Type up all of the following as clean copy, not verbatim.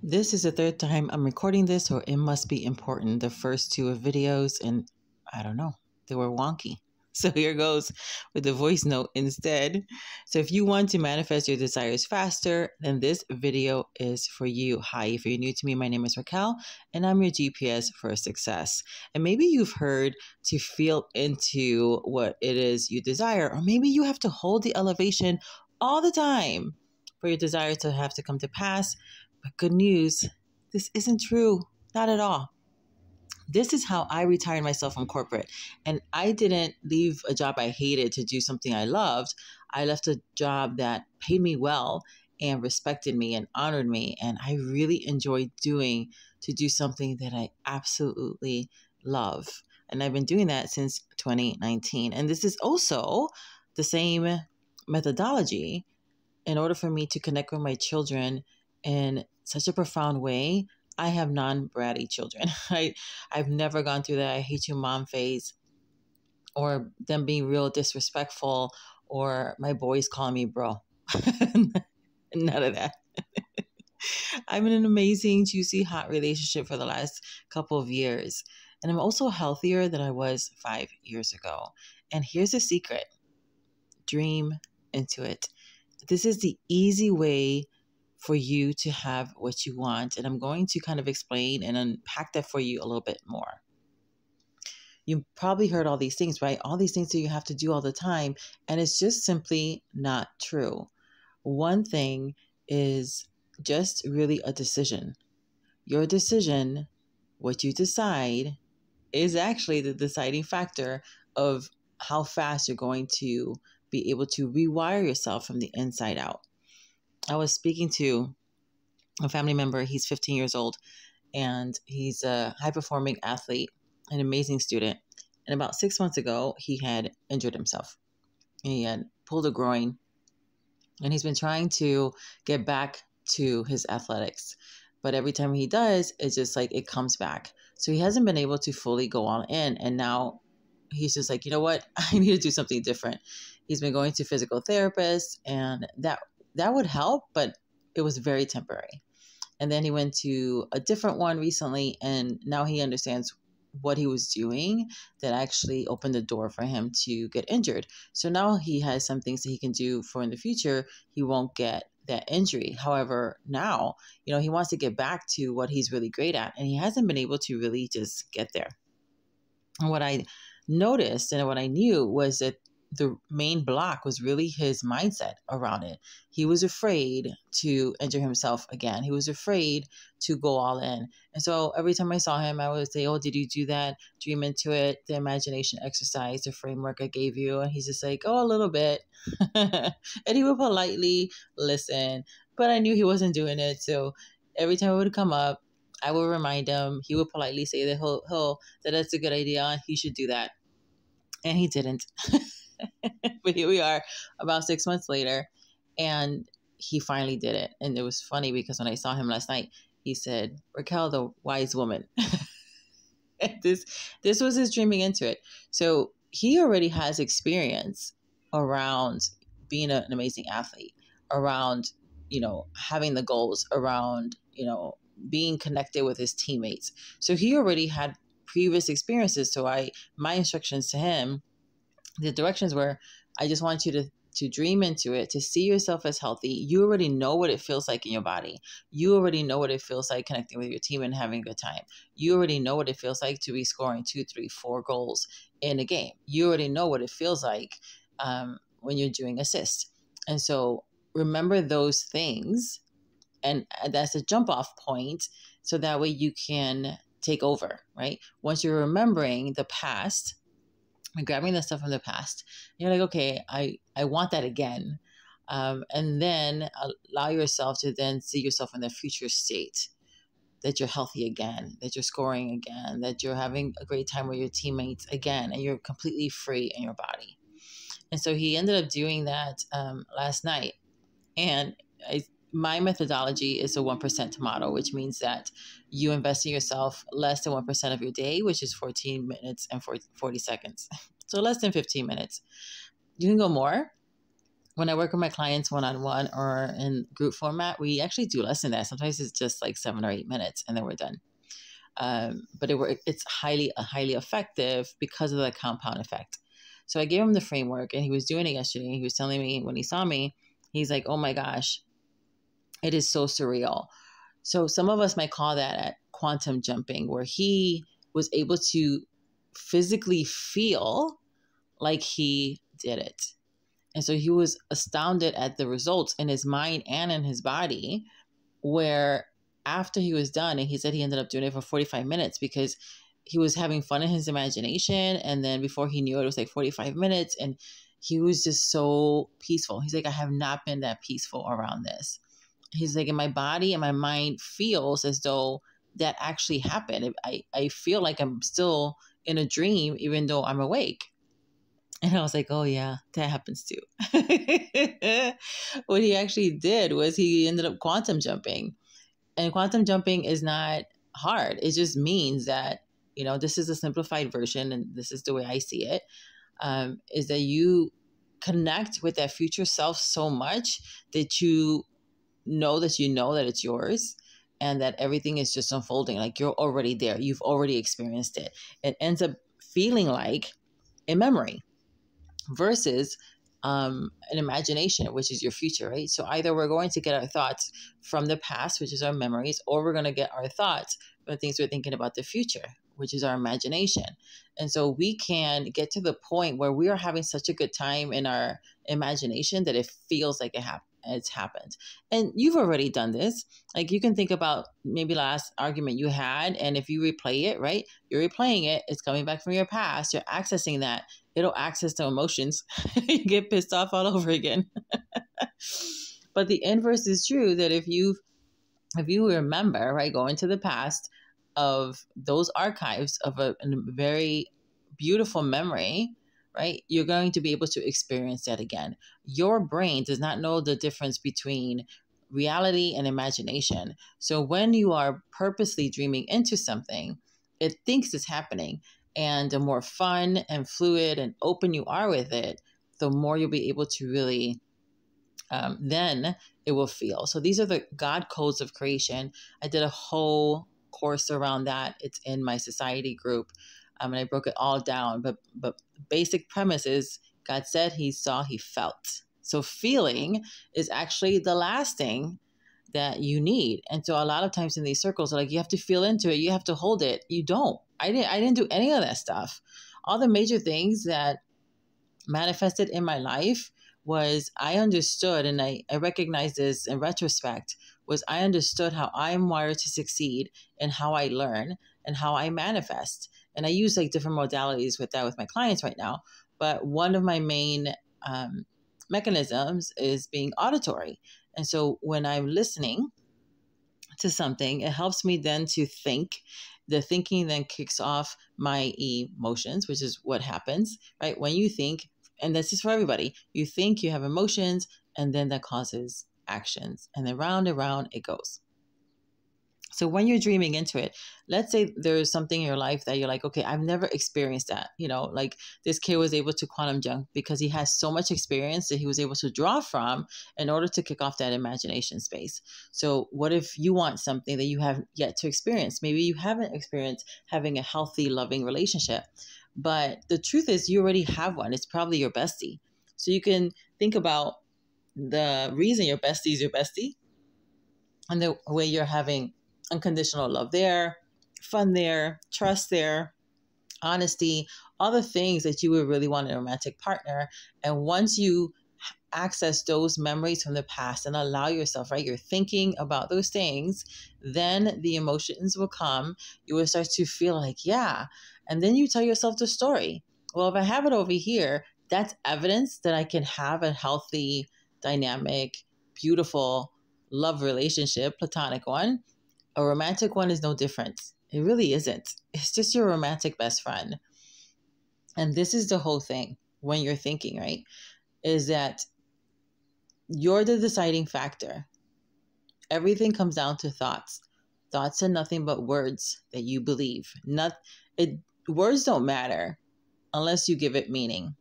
This is the third time I'm recording this, so it must be important. The first two are videos, and I don't know, they were wonky. So here goes with the voice note instead. So if you want to manifest your desires faster, then this video is for you. Hi, if you're new to me, my name is Raquel, and I'm your GPS for success. And maybe you've heard to feel into what it is you desire, or maybe you have to hold the elevation all the time for your desire to have to come to pass. But good news, this isn't true. Not at all. This is how I retired myself from corporate. And I didn't leave a job I hated to do something I loved. I left a job that paid me well and respected me and honored me. And I really enjoyed to do something that I absolutely love. And I've been doing that since 2019. And this is also the same methodology in order for me to connect with my children in such a profound way. I have non-bratty children. I've never gone through that I hate you mom phase, or them being real disrespectful, or my boys calling me bro. None of that. I'm in an amazing, juicy, hot relationship for the last couple of years. And I'm also healthier than I was 5 years ago. And here's the secret: dream into it. This is the easy way for you to have what you want. And I'm going to kind of explain and unpack that for you a little bit more. You probably heard all these things, right? All these things that you have to do all the time. And it's just simply not true. One thing is just really a decision. Your decision, what you decide, is actually the deciding factor of how fast you're going to be able to rewire yourself from the inside out. I was speaking to a family member. He's 15 years old, and he's a high-performing athlete, an amazing student. And about 6 months ago, he had injured himself. He had pulled a groin, and he's been trying to get back to his athletics. But every time he does, it's just like it comes back. So he hasn't been able to fully go all in. And now he's just like, you know what? I need to do something different. He's been going to physical therapists, and that would help, but it was very temporary. And then he went to a different one recently, and now he understands what he was doing that actually opened the door for him to get injured. So now he has some things that he can do for in the future. He won't get that injury. However, now, he wants to get back to what he's really great at, and he hasn't been able to really just get there. And what I noticed and what I knew was that the main block was really his mindset around it. He was afraid to injure himself again. He was afraid to go all in. And so every time I saw him, I would say, oh, did you do that? Dream into it, the imagination exercise, the framework I gave you. And he's just like, oh, a little bit. And he would politely listen, but I knew he wasn't doing it. So every time it would come up, I would remind him. He would politely say that that's a good idea. He should do that. And he didn't. But here we are about 6 months later, and he finally did it. And it was funny because when I saw him last night, he said, Raquel, the wise woman. This was his dreaming into it. So he already has experience around being an amazing athlete, around, having the goals, around, being connected with his teammates. So he already had previous experiences. So my instructions to him, the directions were, I just want you to dream into it, to see yourself as healthy. You already know what it feels like in your body. You already know what it feels like connecting with your team and having a good time. You already know what it feels like to be scoring 2, 3, 4 goals in a game. You already know what it feels like when you're doing assists. And so remember those things, and that's a jump off point, so that way you can take over, right? Once you're remembering the past, and grabbing the stuff from the past, you're like, okay, I want that again. And then allow yourself to then see yourself in the future state, that you're healthy again, that you're scoring again, that you're having a great time with your teammates again, and you're completely free in your body. And so he ended up doing that last night. And my methodology is a 1% model, which means that you invest in yourself less than 1% of your day, which is 14 minutes and 40 seconds. So less than 15 minutes. You can go more, when I work with my clients one-on-one or in group format, we actually do less than that. Sometimes it's just like 7 or 8 minutes and then we're done. But it's highly effective because of the compound effect. So I gave him the framework and he was doing it yesterday. He was telling me when he saw me, he's like, oh my gosh, it is so surreal. So some of us might call that quantum jumping, where he was able to physically feel like he did it. And so he was astounded at the results in his mind and in his body, where after he was done, and he said he ended up doing it for 45 minutes because he was having fun in his imagination. And then before he knew it, it was like 45 minutes. And he was just so peaceful. He's like, I have not been that peaceful around this. He's like, and my body and my mind feels as though that actually happened. I feel like I'm still in a dream, even though I'm awake. And I was like, oh, yeah, that happens too. What he actually did was he ended up quantum jumping. And quantum jumping is not hard. It just means that, this is a simplified version, and this is the way I see it, is that you connect with that future self so much that you know that it's yours and that everything is just unfolding. Like you're already there. You've already experienced it. It ends up feeling like a memory versus an imagination, which is your future, right? So either we're going to get our thoughts from the past, which is our memories, or we're going to get our thoughts from the things we're thinking about the future, which is our imagination. And so we can get to the point where we are having such a good time in our imagination that it feels like it's happened. And you've already done this. Like you can think about maybe last argument you had, and if you replay it, right, you're replaying it, it's coming back from your past, you're accessing that. It'll access the emotions. You get pissed off all over again. But the inverse is true, that if you remember, right, go into the past of those archives of a very beautiful memory, right, you're going to be able to experience that again. Your brain does not know the difference between reality and imagination. So when you are purposely dreaming into something, it thinks it's happening. And the more fun and fluid and open you are with it, the more you'll be able to really, then it will feel. So these are the God codes of creation. I did a whole course around that. It's in my society group. And I broke it all down. But basic premise is God said, he saw, he felt. So feeling is actually the last thing that you need. And so a lot of times in these circles, like you have to feel into it, you have to hold it. You don't. I didn't do any of that stuff. All the major things that manifested in my life was I understood, and I recognized this in retrospect, was I understood how I'm wired to succeed and how I learn and how I manifest. And I use like different modalities with that with my clients right now. But one of my main mechanisms is being auditory. And so when I'm listening to something, it helps me then to think. The thinking then kicks off my emotions, which is what happens, right? When you think, and this is for everybody, you think, you have emotions, and then that causes actions. And then round and round it goes. So when you're dreaming into it, let's say there's something in your life that you're like, okay, I've never experienced that. Like this kid was able to quantum jump because he has so much experience that he was able to draw from in order to kick off that imagination space. So what if you want something that you have yet to experience? Maybe you haven't experienced having a healthy, loving relationship. But the truth is you already have one. It's probably your bestie. So you can think about the reason your bestie is your bestie and the way you're having unconditional love there, fun there, trust there, honesty, all the things that you would really want in a romantic partner. And once you access those memories from the past and allow yourself, right, you're thinking about those things, then the emotions will come. You will start to feel like, yeah. And then you tell yourself the story. Well, if I have it over here, that's evidence that I can have a healthy, dynamic, beautiful love relationship, platonic one. A romantic one is no different. It really isn't. It's just your romantic best friend. And this is the whole thing when you're thinking, right? Is that you're the deciding factor. Everything comes down to thoughts. Thoughts are nothing but words that you believe. Words don't matter unless you give it meaning.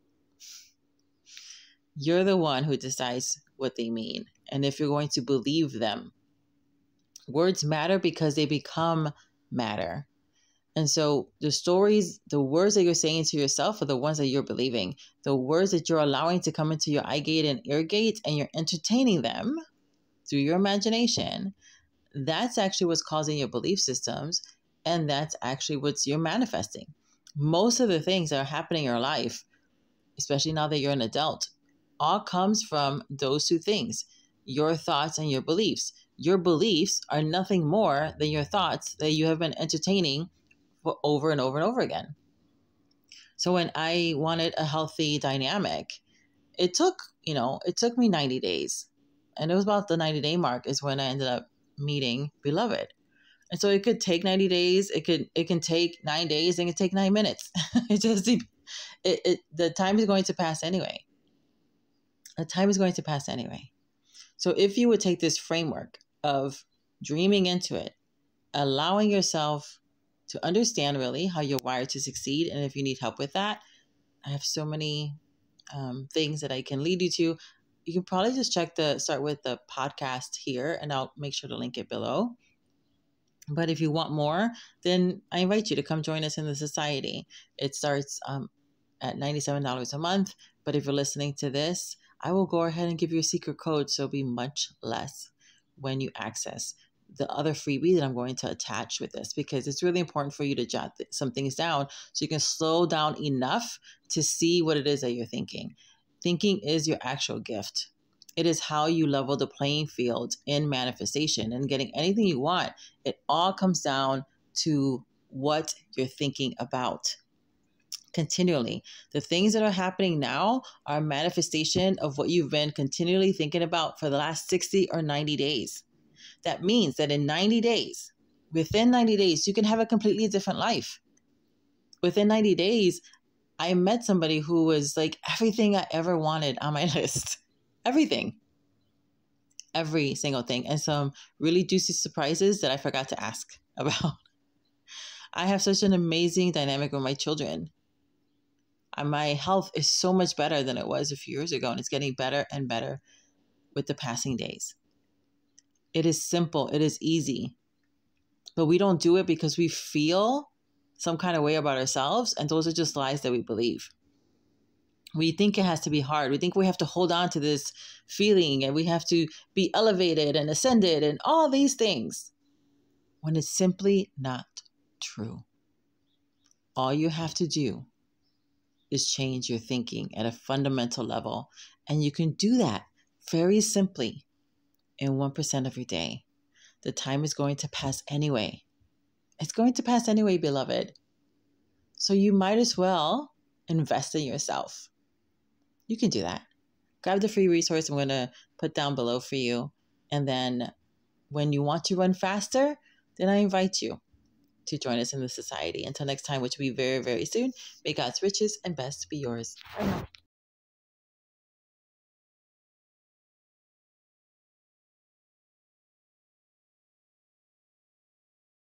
You're the one who decides what they mean and if you're going to believe them. Words matter because they become matter. And so the stories, the words that you're saying to yourself are the ones that you're believing. The words that you're allowing to come into your eye gate and ear gate, and you're entertaining them through your imagination, that's actually what's causing your belief systems. And that's actually what you're manifesting. Most of the things that are happening in your life, especially now that you're an adult, all comes from those two things, your thoughts and your beliefs. Your beliefs are nothing more than your thoughts that you have been entertaining for over and over and over again. So when I wanted a healthy dynamic, it took me 90 days. And it was about the 90-day mark is when I ended up meeting Beloved. And so it could take 90 days. It can take 9 days. It can take 9 minutes. The time is going to pass anyway. The time is going to pass anyway. So if you would take this framework of dreaming into it, allowing yourself to understand really how you're wired to succeed, and if you need help with that, I have so many things that I can lead you to. You can probably just start with the podcast here, and I'll make sure to link it below. But if you want more, then I invite you to come join us in the society. It starts at $97 a month. But if you're listening to this, I will go ahead and give you a secret code, so it'll be much less when you access the other freebie that I'm going to attach with this, because it's really important for you to jot some things down so you can slow down enough to see what it is that you're thinking. Thinking is your actual gift. It is how you level the playing field in manifestation and getting anything you want. It all comes down to what you're thinking about continually. The things that are happening now are a manifestation of what you've been continually thinking about for the last 60 or 90 days. That means that in 90 days, within 90 days, you can have a completely different life. Within 90 days, I met somebody who was like everything I ever wanted on my list. Everything. Every single thing. And some really juicy surprises that I forgot to ask about. I have such an amazing dynamic with my children. My health is so much better than it was a few years ago, and it's getting better and better with the passing days. It is simple. It is easy. But we don't do it because we feel some kind of way about ourselves, and those are just lies that we believe. We think it has to be hard. We think we have to hold on to this feeling, and we have to be elevated and ascended and all these things, when it's simply not true. All you have to do is change your thinking at a fundamental level, and you can do that very simply in 1% of your day. The time is going to pass anyway. It's going to pass anyway, beloved. So you might as well invest in yourself. You can do that. Grab the free resource I'm going to put down below for you. And then when you want to run faster, then I invite you to join us in the society. Until next time, which will be very, very soon, may God's riches and best be yours. Bye now.